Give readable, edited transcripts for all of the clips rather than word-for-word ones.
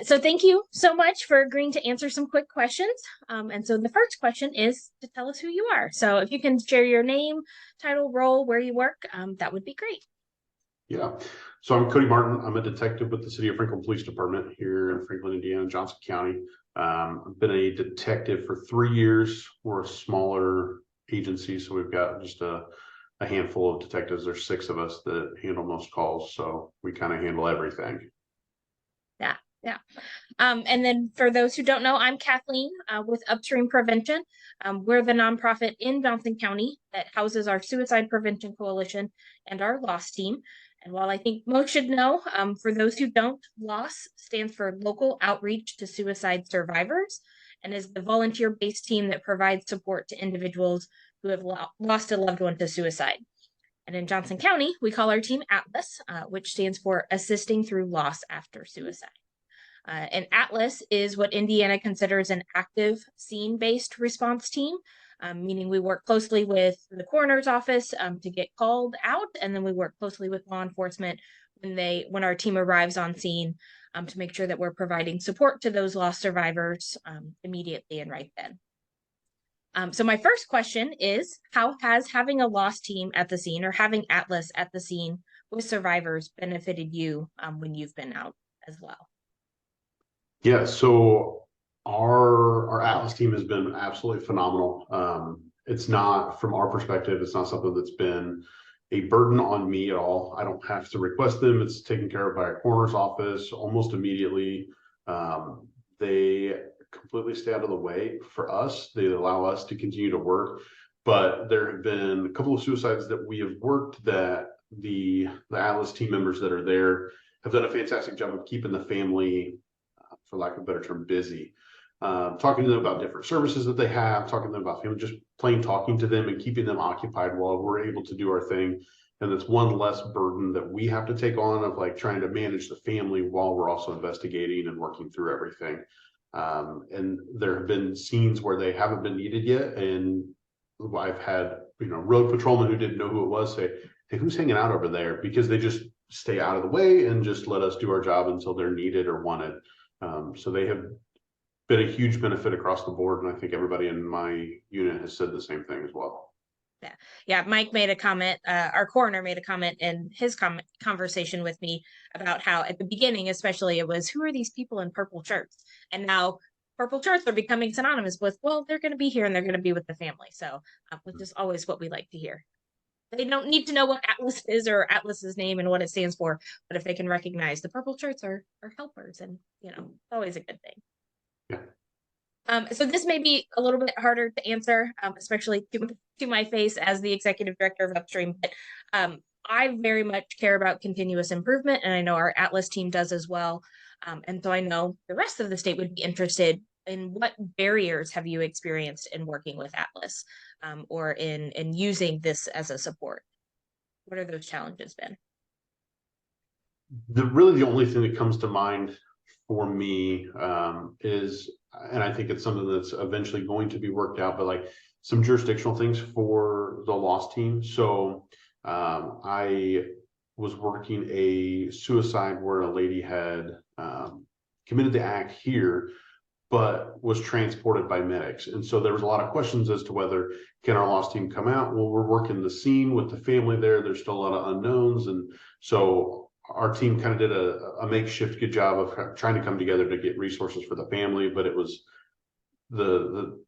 So thank you so much for agreeing to answer some quick questions. And so the first question is to tell us who you are. So if you can share your name, title, role, where you work, that would be great. Yeah. So I'm Kody Martin. I'm a detective with the City of Franklin Police Department here in Franklin, Indiana, Johnson County. I've been a detective for 3 years. We're a smaller agency, so we've got just a handful of detectives. There's 6 of us that handle most calls, so we kind of handle everything. Yeah, yeah. And then for those who don't know, I'm Kathleen with Upstream Prevention. We're the nonprofit in Johnson County that houses our Suicide Prevention Coalition and our LOSS team. And while I think most should know, for those who don't, LOSS stands for Local Outreach to Suicide Survivors and is the volunteer-based team that provides support to individuals who have lost a loved one to suicide. And in Johnson County, we call our team ATLAS, which stands for Assisting Through Loss After Suicide. And ATLAS is what Indiana considers an active scene-based response team, meaning we work closely with the coroner's office to get called out, and then we work closely with law enforcement when our team arrives on scene to make sure that we're providing support to those lost survivors immediately and right then. So my first question is, how has having a LOSS team at the scene or having ATLAS at the scene with survivors benefited you when you've been out as well? Yeah, so our ATLAS team has been absolutely phenomenal. It's not, from our perspective, it's not something that's been a burden on me at all. I don't have to request them. It's taken care of by a coroner's office almost immediately. They completely stay out of the way for us. They allow us to continue to work. But there have been a couple of suicides that we have worked that the ATLAS team members that are there have done a fantastic job of keeping the family, for lack of a better term, busy. Talking to them about different services that they have, talking to them about family, just plain talking to them and keeping them occupied while we're able to do our thing. And it's one less burden that we have to take on of like trying to manage the family while we're also investigating and working through everything. And there have been scenes where they haven't been needed yet. And I've had, road patrolmen who didn't know who it was say, "Hey, who's hanging out over there?" Because they just stay out of the way and just let us do our job until they're needed or wanted. So they have been a huge benefit across the board. And I think everybody in my unit has said the same thing as well. Yeah. Mike made a comment, our coroner made a comment in his conversation with me about how at the beginning, especially, it was, who are these people in purple shirts? And now purple shirts are becoming synonymous with, well, they're going to be here and they're going to be with the family. So which is always what we like to hear. They don't need to know what ATLAS is or ATLAS's name and what it stands for, but if they can recognize the purple shirts are helpers, and it's always a good thing. Yeah. So this may be a little bit harder to answer, especially to my face as the executive director of Upstream, but I very much care about continuous improvement, and I know our ATLAS team does as well. And so I know the rest of the state would be interested in what barriers have you experienced in working with ATLAS or in using this as a support? What are those challenges been? Really the only thing that comes to mind for me is, and I think it's something that's eventually going to be worked out, but like some jurisdictional things for the LOSS team. So I was working a suicide where a lady had committed the act here, but was transported by medics. And so there was a lot of questions as to whether can our LOSS team come out? Well, we're working the scene with the family there. There's still a lot of unknowns. And so our team kind of did a makeshift good job of trying to come together to get resources for the family, but it was the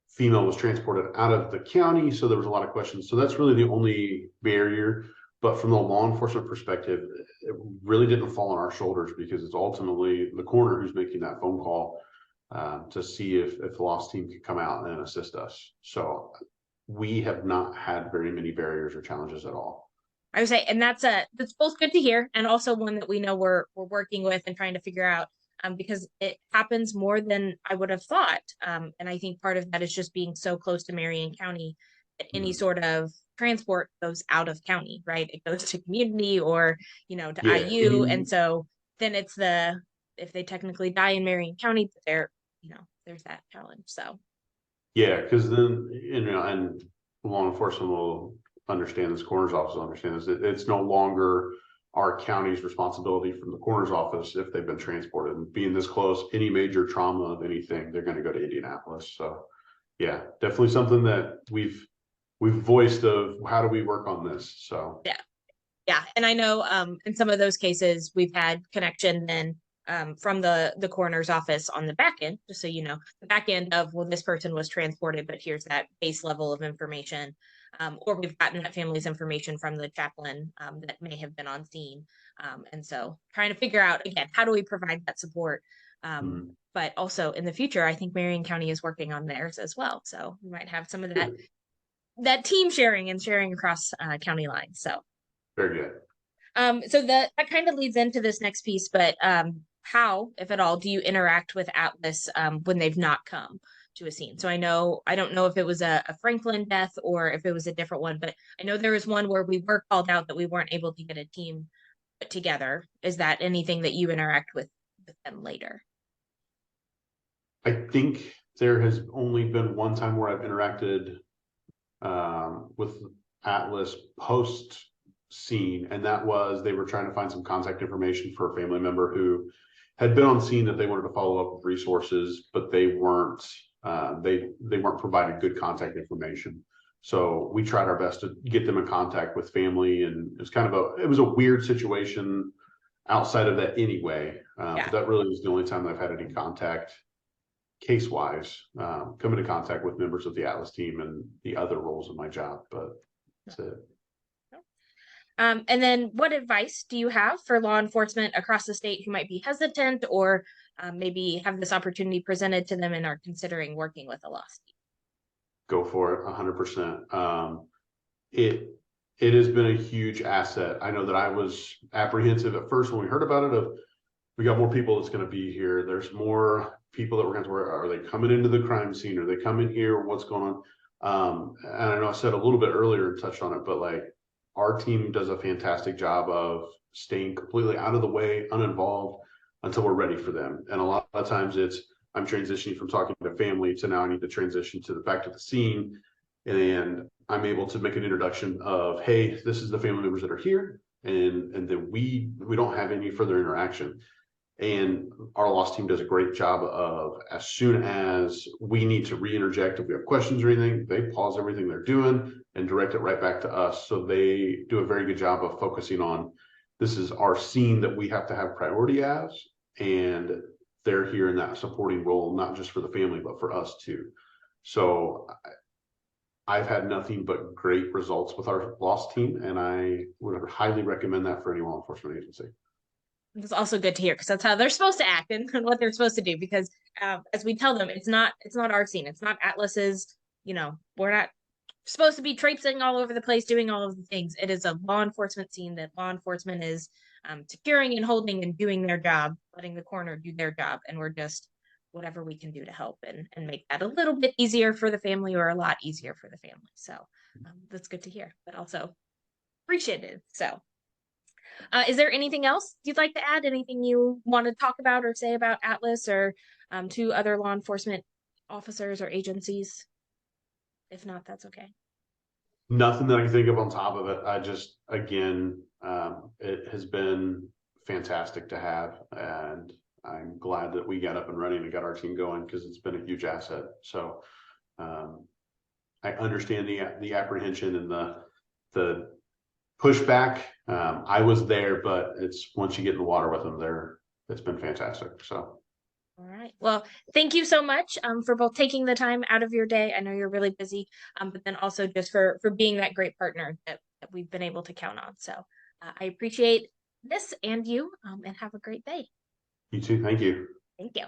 female was transported out of the county. So there was a lot of questions. So that's really the only barrier. But from the law enforcement perspective, it really didn't fall on our shoulders because it's ultimately the coroner who's making that phone call to see if the LOSS team could come out and assist us. So we have not had very many barriers or challenges at all. I would say, and that's both good to hear, and also one that we know we're working with and trying to figure out, because it happens more than I would have thought. And I think part of that is just being so close to Marion County that any sort of transport goes out of county, right? It goes to community or to IU, and so then it's if they technically die in Marion County, but there's that challenge. So yeah, because then and law enforcement will understand this, coroner's office will understand this. It's no longer our county's responsibility from the coroner's office if they've been transported. And being this close, any major trauma of anything, they're going to go to Indianapolis. So yeah, definitely something that we've voiced of how do we work on this. So yeah, and I know in some of those cases we've had connection then from the coroner's office on the back end, just so you know, the back end of, well, this person was transported, but here's that base level of information. Or we've gotten that family's information from the chaplain that may have been on scene. And so trying to figure out, again, how do we provide that support? But also in the future, I think Marion County is working on theirs as well. So we might have some of that team sharing and sharing across county lines. So very good. so that kind of leads into this next piece, but how, if at all, do you interact with Atlas when they've not come to a scene? So I don't know if it was a Franklin death or if it was a different one, but I know there was one where we were called out that we weren't able to get a team put together. Is that anything that you interact with them later? I think there has only been one time where I've interacted with Atlas post scene, and that was they were trying to find some contact information for a family member who had been on scene that they wanted to follow up with resources, but they weren't provided good contact information. So we tried our best to get them in contact with family, and it was a weird situation outside of that anyway. But that really was the only time I've had any contact case wise, come into contact with members of the Atlas team and the other roles of my job, but that's it. And then what advice do you have for law enforcement across the state who might be hesitant or maybe have this opportunity presented to them and are considering working with a lost team? Go for it 100%. It has been a huge asset. I know that I was apprehensive at first when we heard about it of we got more people that's going to be here. There's more people that we're going to work. Are they coming into the crime scene? Are they coming here? What's going on? And I know I said a little bit earlier and touched on it, but like our team does a fantastic job of staying completely out of the way, uninvolved until we're ready for them. And a lot of times I'm transitioning from talking to family to now I need to transition to the back to the scene. And I'm able to make an introduction of, hey, this is the family members that are here. And then we don't have any further interaction. And our loss team does a great job of, as soon as we need to re-interject, if we have questions or anything, they pause everything they're doing and direct it right back to us. So they do a very good job of focusing on, this is our scene that we have to have priority as, and they're here in that supporting role, not just for the family, but for us too. So I've had nothing but great results with our loss team, and I would highly recommend that for any law enforcement agency. It's also good to hear because that's how they're supposed to act and what they're supposed to do. Because as we tell them, it's not our scene. It's not Atlas's. We're not supposed to be traipsing all over the place doing all of the things. It is a law enforcement scene that law enforcement is securing and holding and doing their job, letting the coroner do their job, and we're just whatever we can do to help and make that a little bit easier for the family or a lot easier for the family. So that's good to hear, but also appreciated. So. Is there anything else you'd like to add? Anything you want to talk about or say about Atlas or to other law enforcement officers or agencies? If not, that's okay. Nothing that I can think of on top of it. I just, again, it has been fantastic to have, and I'm glad that we got up and running and got our team going because it's been a huge asset. So I understand the apprehension and the pushback. I was there, but it's once you get in the water with them, it's been fantastic. So. All right. Well, thank you so much for both taking the time out of your day. I know you're really busy, but then also just for being that great partner that we've been able to count on. So I appreciate this and you, and have a great day. You too. Thank you. Thank you.